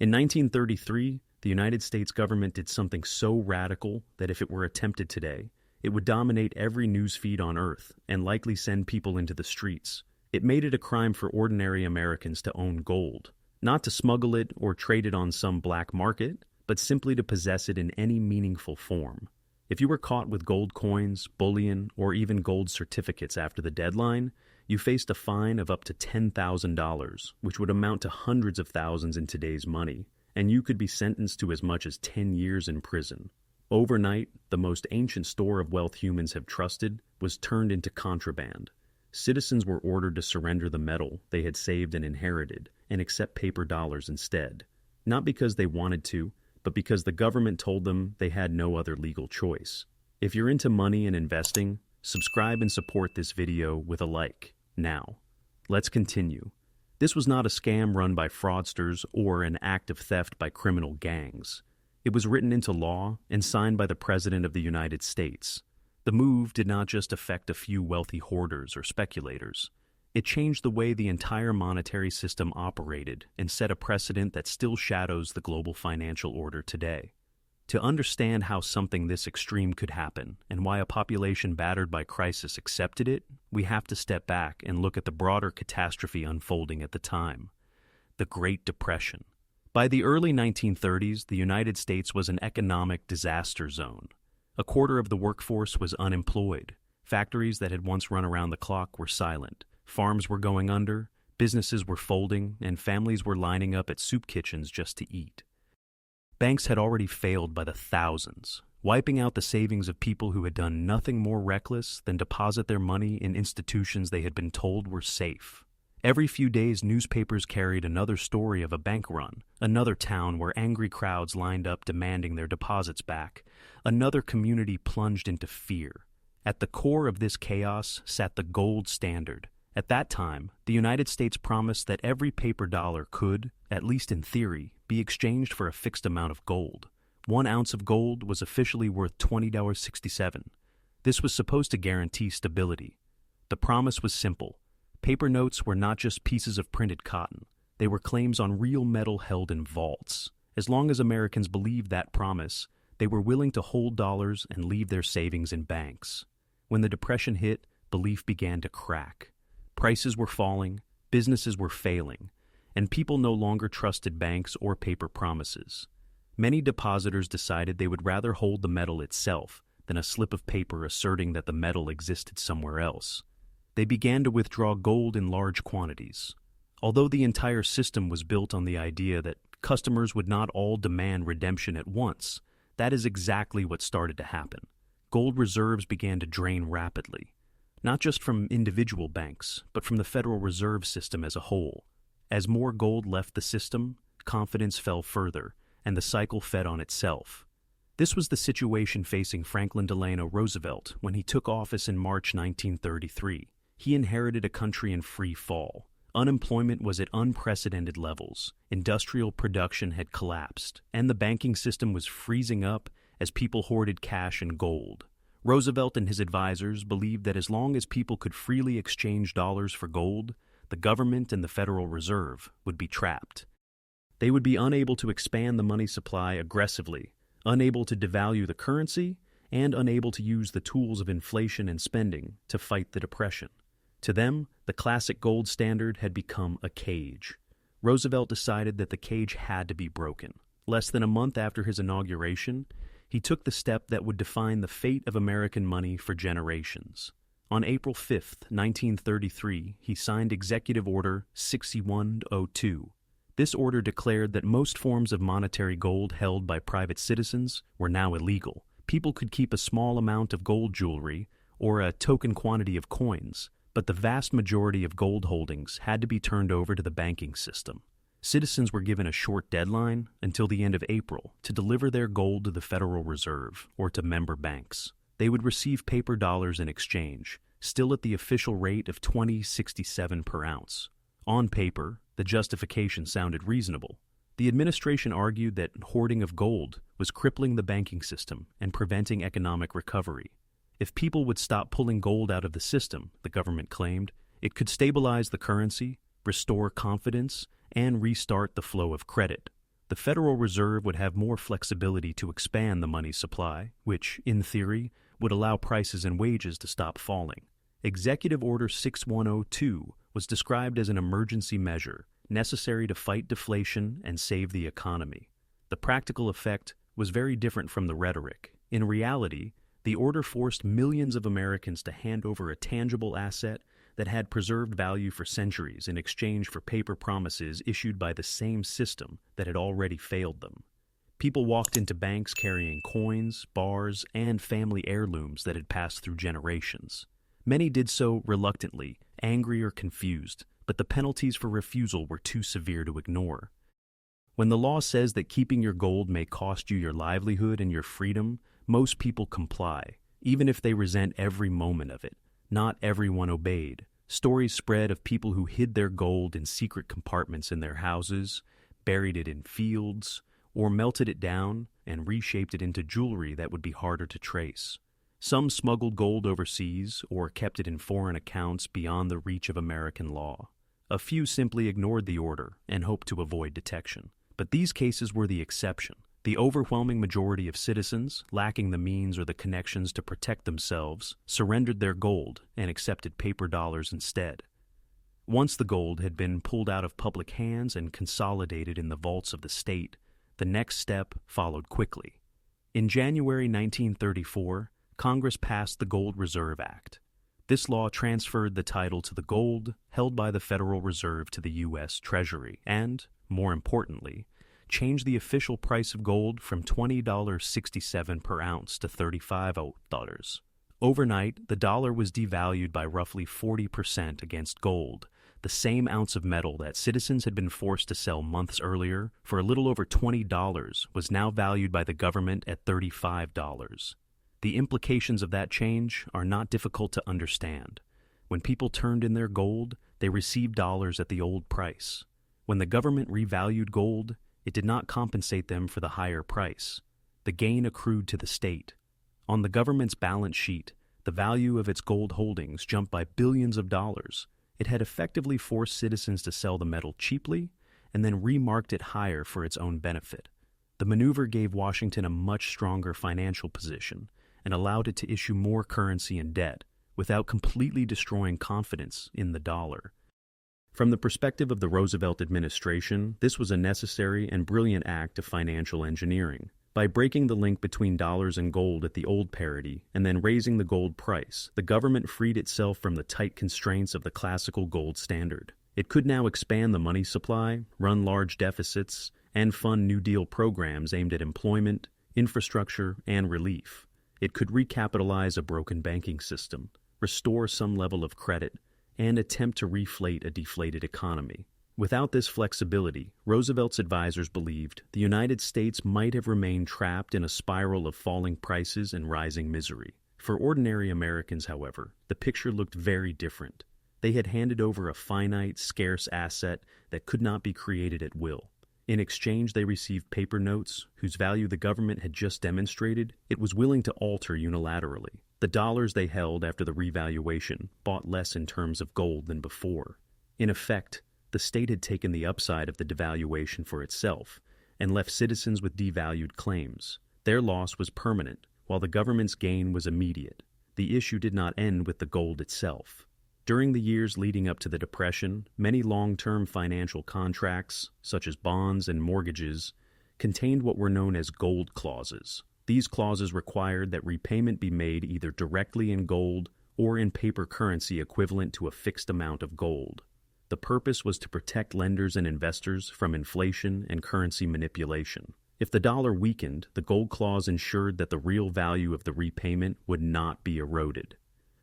In 1933, the United States government did something so radical that if it were attempted today, it would dominate every news feed on Earth and likely send people into the streets. It made it a crime for ordinary Americans to own gold, not to smuggle it or trade it on some black market, but simply to possess it in any meaningful form. If you were caught with gold coins, bullion, or even gold certificates after the deadline, you faced a fine of up to $10,000, which would amount to hundreds of thousands in today's money, and you could be sentenced to as much as 10 years in prison. Overnight, the most ancient store of wealth humans have trusted was turned into contraband. Citizens were ordered to surrender the metal they had saved and inherited and accept paper dollars instead, not because they wanted to, but because the government told them they had no other legal choice. If you're into money and investing, subscribe and support this video with a like. Now, let's continue. This was not a scam run by fraudsters or an act of theft by criminal gangs. It was written into law and signed by the President of the United States. The move did not just affect a few wealthy hoarders or speculators. It changed the way the entire monetary system operated and set a precedent that still shadows the global financial order today. To understand how something this extreme could happen and why a population battered by crisis accepted it, we have to step back and look at the broader catastrophe unfolding at the time: the Great Depression. By the early 1930s, the United States was an economic disaster zone. A quarter of the workforce was unemployed. Factories that had once run around the clock were silent. Farms were going under, businesses were folding, and families were lining up at soup kitchens just to eat. Banks had already failed by the thousands, wiping out the savings of people who had done nothing more reckless than deposit their money in institutions they had been told were safe. Every few days, newspapers carried another story of a bank run, another town where angry crowds lined up demanding their deposits back, another community plunged into fear. At the core of this chaos sat the gold standard. At that time, the United States promised that every paper dollar could, at least in theory, be exchanged for a fixed amount of gold. 1 ounce of gold was officially worth $20.67. This was supposed to guarantee stability. The promise was simple. Paper notes were not just pieces of printed cotton. They were claims on real metal held in vaults. As long as Americans believed that promise, they were willing to hold dollars and leave their savings in banks. When the Depression hit, belief began to crack. Prices were falling, businesses were failing, and people no longer trusted banks or paper promises. Many depositors decided they would rather hold the metal itself than a slip of paper asserting that the metal existed somewhere else. They began to withdraw gold in large quantities. Although the entire system was built on the idea that customers would not all demand redemption at once, that is exactly what started to happen. Gold reserves began to drain rapidly, not just from individual banks, but from the Federal Reserve System as a whole. As more gold left the system, confidence fell further, and the cycle fed on itself. This was the situation facing Franklin Delano Roosevelt when he took office in March 1933. He inherited a country in free fall. Unemployment was at unprecedented levels, industrial production had collapsed, and the banking system was freezing up as people hoarded cash and gold. Roosevelt and his advisors believed that as long as people could freely exchange dollars for gold, the government and the Federal Reserve would be trapped. They would be unable to expand the money supply aggressively, unable to devalue the currency, and unable to use the tools of inflation and spending to fight the Depression. To them, the classic gold standard had become a cage. Roosevelt decided that the cage had to be broken. Less than a month after his inauguration, he took the step that would define the fate of American money for generations. On April 5, 1933, he signed Executive Order 6102. This order declared that most forms of monetary gold held by private citizens were now illegal. People could keep a small amount of gold jewelry or a token quantity of coins, but the vast majority of gold holdings had to be turned over to the banking system. Citizens were given a short deadline until the end of April to deliver their gold to the Federal Reserve or to member banks. They would receive paper dollars in exchange, still at the official rate of $20.67 per ounce. On paper, the justification sounded reasonable. The administration argued that hoarding of gold was crippling the banking system and preventing economic recovery. If people would stop pulling gold out of the system, the government claimed, it could stabilize the currency, restore confidence, and restart the flow of credit. the Federal Reserve would have more flexibility to expand the money supply, which, in theory, would allow prices and wages to stop falling. Executive Order 6102 was described as an emergency measure necessary to fight deflation and save the economy. The practical effect was very different from the rhetoric. In reality, the order forced millions of Americans to hand over a tangible asset that had preserved value for centuries in exchange for paper promises issued by the same system that had already failed them. People walked into banks carrying coins, bars, and family heirlooms that had passed through generations. Many did so reluctantly, angry or confused, but the penalties for refusal were too severe to ignore. When the law says that keeping your gold may cost you your livelihood and your freedom, most people comply, even if they resent every moment of it. Not everyone obeyed. Stories spread of people who hid their gold in secret compartments in their houses, buried it in fields, or melted it down and reshaped it into jewelry that would be harder to trace. Some smuggled gold overseas or kept it in foreign accounts beyond the reach of American law. A few simply ignored the order and hoped to avoid detection. But these cases were the exception. The overwhelming majority of citizens, lacking the means or the connections to protect themselves, surrendered their gold and accepted paper dollars instead. Once the gold had been pulled out of public hands and consolidated in the vaults of the state, the next step followed quickly. In January 1934, Congress passed the Gold Reserve Act. This law transferred the title to the gold held by the Federal Reserve to the U.S. Treasury and, more importantly, changed the official price of gold from $20.67 per ounce to $35. Overnight, the dollar was devalued by roughly 40% against gold. The same ounce of metal that citizens had been forced to sell months earlier for a little over $20 was now valued by the government at $35. The implications of that change are not difficult to understand. When people turned in their gold, they received dollars at the old price. When the government revalued gold, it did not compensate them for the higher price. The gain accrued to the state. On the government's balance sheet, the value of its gold holdings jumped by billions of dollars. It had effectively forced citizens to sell the metal cheaply and then remarked it higher for its own benefit. The maneuver gave Washington a much stronger financial position and allowed it to issue more currency and debt without completely destroying confidence in the dollar. From the perspective of the Roosevelt administration, this was a necessary and brilliant act of financial engineering. By breaking the link between dollars and gold at the old parity and then raising the gold price, the government freed itself from the tight constraints of the classical gold standard. It could now expand the money supply, run large deficits, and fund New Deal programs aimed at employment, infrastructure, and relief. It could recapitalize a broken banking system, restore some level of credit, and attempt to reflate a deflated economy. Without this flexibility, Roosevelt's advisors believed the United States might have remained trapped in a spiral of falling prices and rising misery. For ordinary Americans, however, the picture looked very different. They had handed over a finite, scarce asset that could not be created at will. In exchange, they received paper notes, whose value the government had just demonstrated it was willing to alter unilaterally. The dollars they held after the revaluation bought less in terms of gold than before. In effect, the state had taken the upside of the devaluation for itself and left citizens with devalued claims. Their loss was permanent, while the government's gain was immediate. The issue did not end with the gold itself. During the years leading up to the Depression, many long-term financial contracts, such as bonds and mortgages, contained what were known as gold clauses. These clauses required that repayment be made either directly in gold or in paper currency equivalent to a fixed amount of gold. The purpose was to protect lenders and investors from inflation and currency manipulation. If the dollar weakened, the gold clause ensured that the real value of the repayment would not be eroded.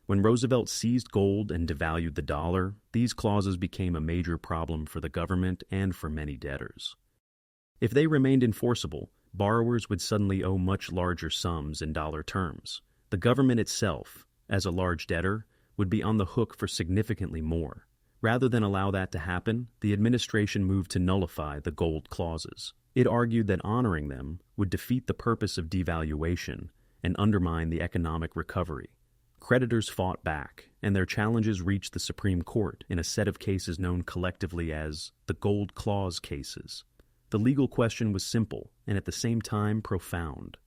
When Roosevelt seized gold and devalued the dollar, these clauses became a major problem for the government and for many debtors. If they remained enforceable, borrowers would suddenly owe much larger sums in dollar terms. The government itself, as a large debtor, would be on the hook for significantly more. Rather than allow that to happen, the administration moved to nullify the gold clauses. It argued that honoring them would defeat the purpose of devaluation and undermine the economic recovery. Creditors fought back, and their challenges reached the Supreme Court in a set of cases known collectively as the Gold Clause cases. The legal question was simple and at the same time profound.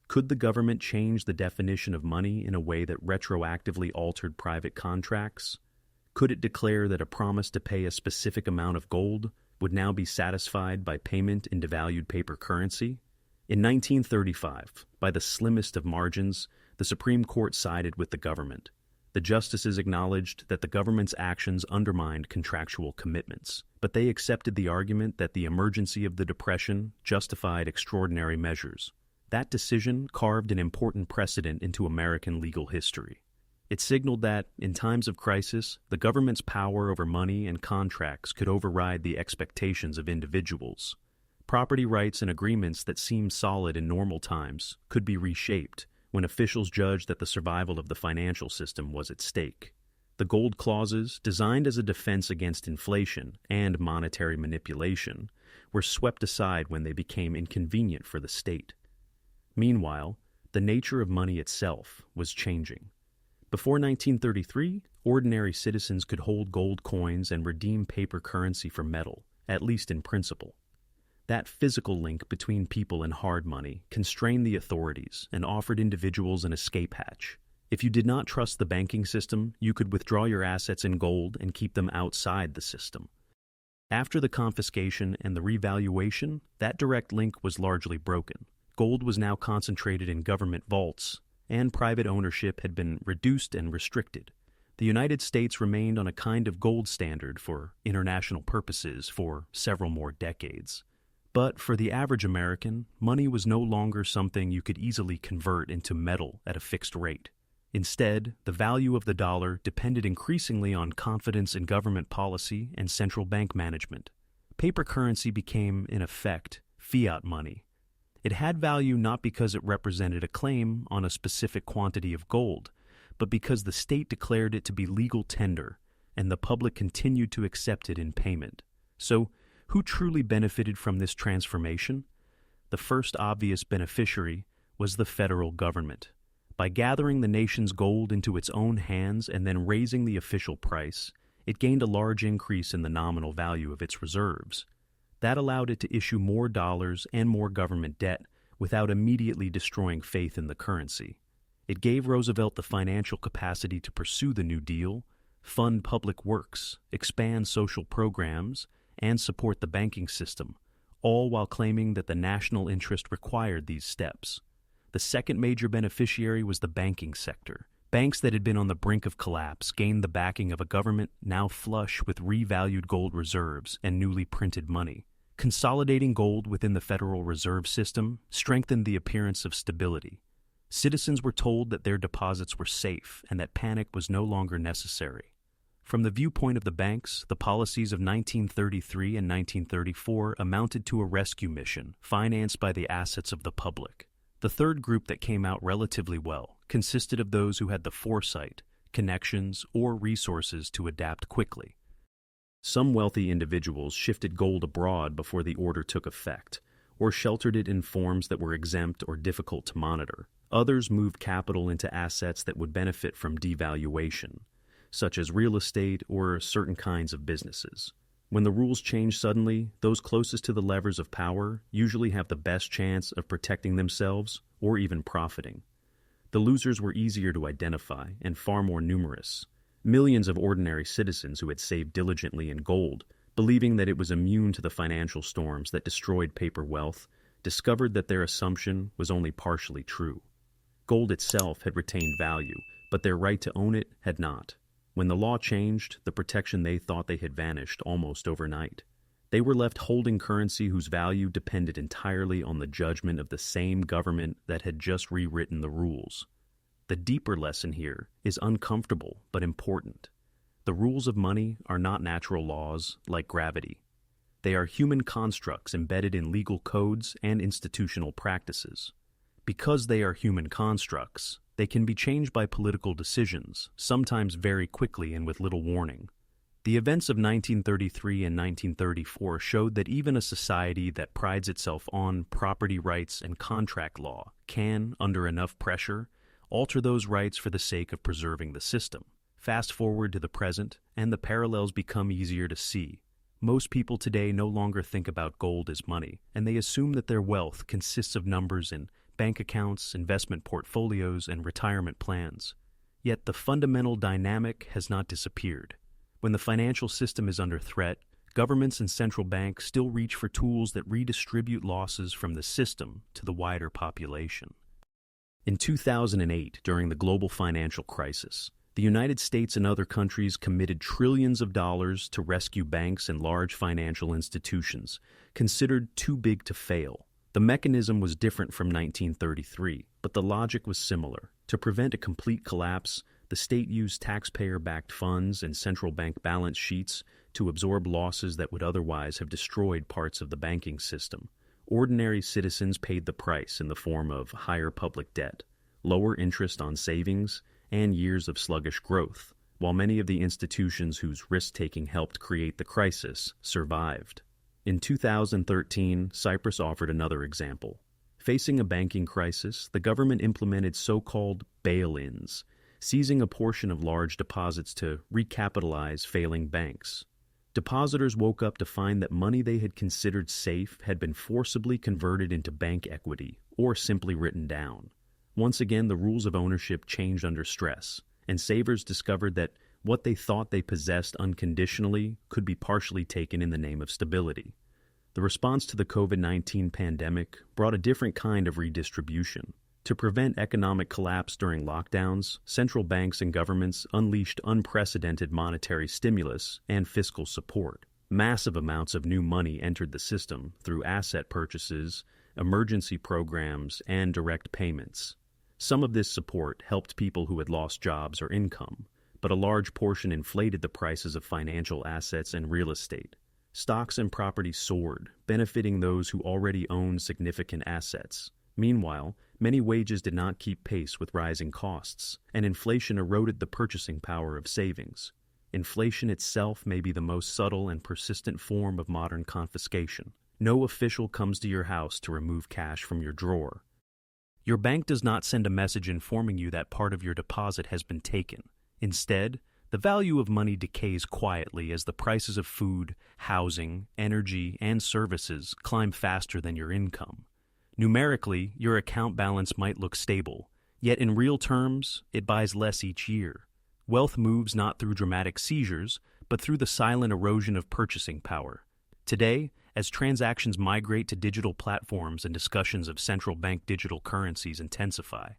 Could the government change the definition of money in a way that retroactively altered private contracts? Could it declare that a promise to pay a specific amount of gold would now be satisfied by payment in devalued paper currency? In 1935, by the slimmest of margins, the Supreme Court sided with the government. The justices acknowledged that the government's actions undermined contractual commitments, but they accepted the argument that the emergency of the Depression justified extraordinary measures. That decision carved an important precedent into American legal history. It signaled that, in times of crisis, the government's power over money and contracts could override the expectations of individuals. Property rights and agreements that seemed solid in normal times could be reshaped when officials judged that the survival of the financial system was at stake. The gold clauses, designed as a defense against inflation and monetary manipulation, were swept aside when they became inconvenient for the state. Meanwhile, the nature of money itself was changing. Before 1933, ordinary citizens could hold gold coins and redeem paper currency for metal, at least in principle. That physical link between people and hard money constrained the authorities and offered individuals an escape hatch. If you did not trust the banking system, you could withdraw your assets in gold and keep them outside the system. After the confiscation and the revaluation, that direct link was largely broken. Gold was now concentrated in government vaults, and private ownership had been reduced and restricted. The United States remained on a kind of gold standard for international purposes for several more decades. But for the average American, money was no longer something you could easily convert into metal at a fixed rate. Instead, the value of the dollar depended increasingly on confidence in government policy and central bank management. Paper currency became, in effect, fiat money. It had value not because it represented a claim on a specific quantity of gold, but because the state declared it to be legal tender, and the public continued to accept it in payment. So, who truly benefited from this transformation? The first obvious beneficiary was the federal government. By gathering the nation's gold into its own hands and then raising the official price, it gained a large increase in the nominal value of its reserves. That allowed it to issue more dollars and more government debt without immediately destroying faith in the currency. It gave Roosevelt the financial capacity to pursue the New Deal, fund public works, expand social programs, and support the banking system, all while claiming that the national interest required these steps. The second major beneficiary was the banking sector. Banks that had been on the brink of collapse gained the backing of a government now flush with revalued gold reserves and newly printed money. Consolidating gold within the Federal Reserve System strengthened the appearance of stability. Citizens were told that their deposits were safe and that panic was no longer necessary. From the viewpoint of the banks, the policies of 1933 and 1934 amounted to a rescue mission financed by the assets of the public. The third group that came out relatively well consisted of those who had the foresight, connections, or resources to adapt quickly. Some wealthy individuals shifted gold abroad before the order took effect, or sheltered it in forms that were exempt or difficult to monitor. Others moved capital into assets that would benefit from devaluation, such as real estate or certain kinds of businesses. When the rules change suddenly, those closest to the levers of power usually have the best chance of protecting themselves or even profiting. The losers were easier to identify and far more numerous. Millions of ordinary citizens who had saved diligently in gold, believing that it was immune to the financial storms that destroyed paper wealth, discovered that their assumption was only partially true. Gold itself had retained value, but their right to own it had not. When the law changed, the protection they thought they had vanished almost overnight. They were left holding currency whose value depended entirely on the judgment of the same government that had just rewritten the rules. The deeper lesson here is uncomfortable but important. The rules of money are not natural laws like gravity. They are human constructs embedded in legal codes and institutional practices. Because they are human constructs, they can be changed by political decisions, sometimes very quickly and with little warning. The events of 1933 and 1934 showed that even a society that prides itself on property rights and contract law can, under enough pressure, alter those rights for the sake of preserving the system. Fast forward to the present, and the parallels become easier to see. Most people today no longer think about gold as money, and they assume that their wealth consists of numbers in bank accounts, investment portfolios, and retirement plans. Yet the fundamental dynamic has not disappeared. When the financial system is under threat, governments and central banks still reach for tools that redistribute losses from the system to the wider population. In 2008, during the global financial crisis, the United States and other countries committed trillions of dollars to rescue banks and large financial institutions, considered too big to fail. The mechanism was different from 1933, but the logic was similar. To prevent a complete collapse, the state used taxpayer-backed funds and central bank balance sheets to absorb losses that would otherwise have destroyed parts of the banking system. Ordinary citizens paid the price in the form of higher public debt, lower interest on savings, and years of sluggish growth, while many of the institutions whose risk-taking helped create the crisis survived. In 2013, Cyprus offered another example. Facing a banking crisis, the government implemented so-called bail-ins, seizing a portion of large deposits to recapitalize failing banks. Depositors woke up to find that money they had considered safe had been forcibly converted into bank equity or simply written down. Once again, the rules of ownership changed under stress, and savers discovered that what they thought they possessed unconditionally could be partially taken in the name of stability. The response to the COVID-19 pandemic brought a different kind of redistribution. To prevent economic collapse during lockdowns, central banks and governments unleashed unprecedented monetary stimulus and fiscal support. Massive amounts of new money entered the system through asset purchases, emergency programs, and direct payments. Some of this support helped people who had lost jobs or income, but a large portion inflated the prices of financial assets and real estate. Stocks and property soared, benefiting those who already owned significant assets. Meanwhile, many wages did not keep pace with rising costs, and inflation eroded the purchasing power of savings. Inflation itself may be the most subtle and persistent form of modern confiscation. No official comes to your house to remove cash from your drawer. Your bank does not send a message informing you that part of your deposit has been taken. Instead, the value of money decays quietly as the prices of food, housing, energy, and services climb faster than your income. Numerically, your account balance might look stable, yet in real terms, it buys less each year. Wealth moves not through dramatic seizures, but through the silent erosion of purchasing power. Today, as transactions migrate to digital platforms and discussions of central bank digital currencies intensify,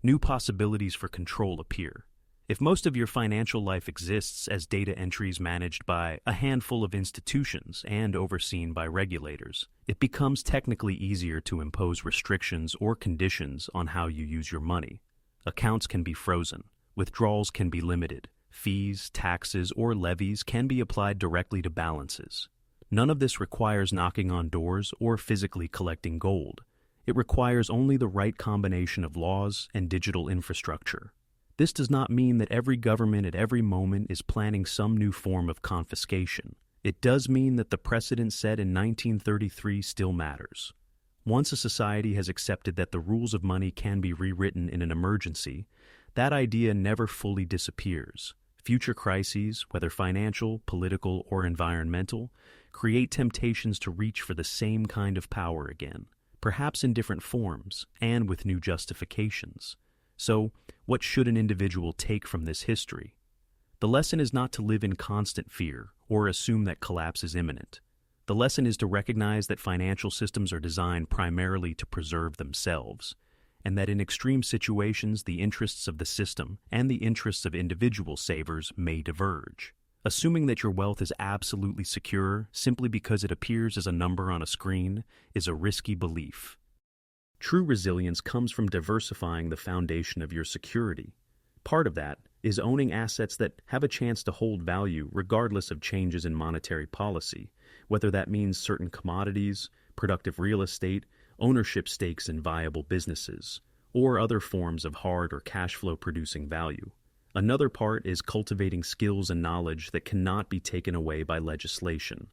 new possibilities for control appear. If most of your financial life exists as data entries managed by a handful of institutions and overseen by regulators, it becomes technically easier to impose restrictions or conditions on how you use your money. Accounts can be frozen, withdrawals can be limited, fees, taxes, or levies can be applied directly to balances. None of this requires knocking on doors or physically collecting gold. It requires only the right combination of laws and digital infrastructure. This does not mean that every government at every moment is planning some new form of confiscation. It does mean that the precedent set in 1933 still matters. Once a society has accepted that the rules of money can be rewritten in an emergency, that idea never fully disappears. Future crises, whether financial, political, or environmental, create temptations to reach for the same kind of power again, perhaps in different forms and with new justifications. So, what should an individual take from this history? The lesson is not to live in constant fear or assume that collapse is imminent. The lesson is to recognize that financial systems are designed primarily to preserve themselves, and that in extreme situations the interests of the system and the interests of individual savers may diverge. Assuming that your wealth is absolutely secure simply because it appears as a number on a screen is a risky belief. True resilience comes from diversifying the foundation of your security. Part of that is owning assets that have a chance to hold value regardless of changes in monetary policy, whether that means certain commodities, productive real estate, ownership stakes in viable businesses, or other forms of hard or cash flow producing value. Another part is cultivating skills and knowledge that cannot be taken away by legislation,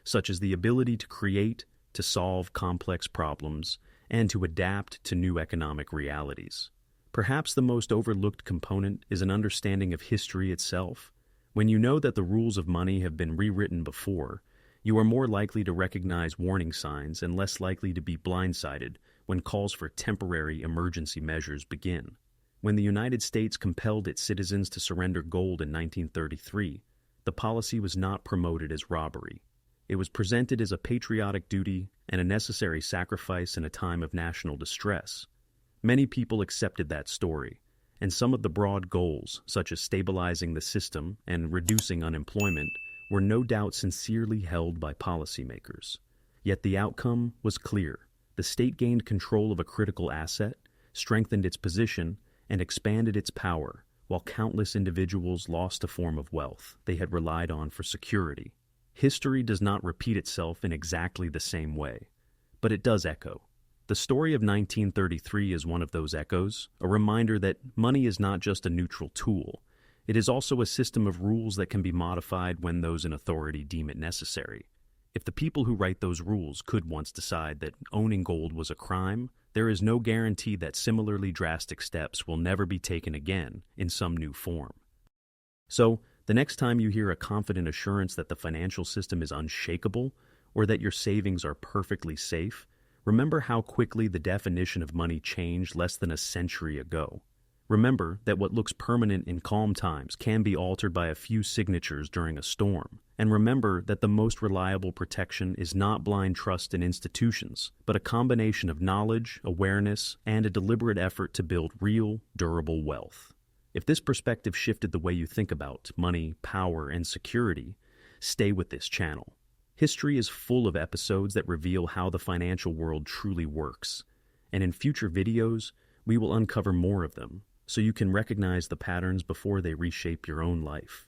such as the ability to create, to solve complex problems, and to adapt to new economic realities. Perhaps the most overlooked component is an understanding of history itself. When you know that the rules of money have been rewritten before, You are more likely to recognize warning signs and less likely to be blindsided when calls for temporary emergency measures begin. When the United States compelled its citizens to surrender gold in 1933, the policy was not promoted as robbery. It was presented as a patriotic duty and a necessary sacrifice in a time of national distress. Many people accepted that story, and some of the broad goals, such as stabilizing the system and reducing unemployment, were no doubt sincerely held by policymakers. Yet the outcome was clear. The state gained control of a critical asset, strengthened its position, and expanded its power, while countless individuals lost a form of wealth they had relied on for security. History does not repeat itself in exactly the same way, but it does echo. The story of 1933 is one of those echoes, a reminder that money is not just a neutral tool. It is also a system of rules that can be modified when those in authority deem it necessary. If the people who write those rules could once decide that owning gold was a crime, there is no guarantee that similarly drastic steps will never be taken again in some new form. So, the next time you hear a confident assurance that the financial system is unshakable or that your savings are perfectly safe, remember how quickly the definition of money changed less than a century ago. Remember that what looks permanent in calm times can be altered by a few signatures during a storm. And remember that the most reliable protection is not blind trust in institutions, but a combination of knowledge, awareness, and a deliberate effort to build real, durable wealth. If this perspective shifted the way you think about money, power, and security, stay with this channel. History is full of episodes that reveal how the financial world truly works. And in future videos, we will uncover more of them, so you can recognize the patterns before they reshape your own life.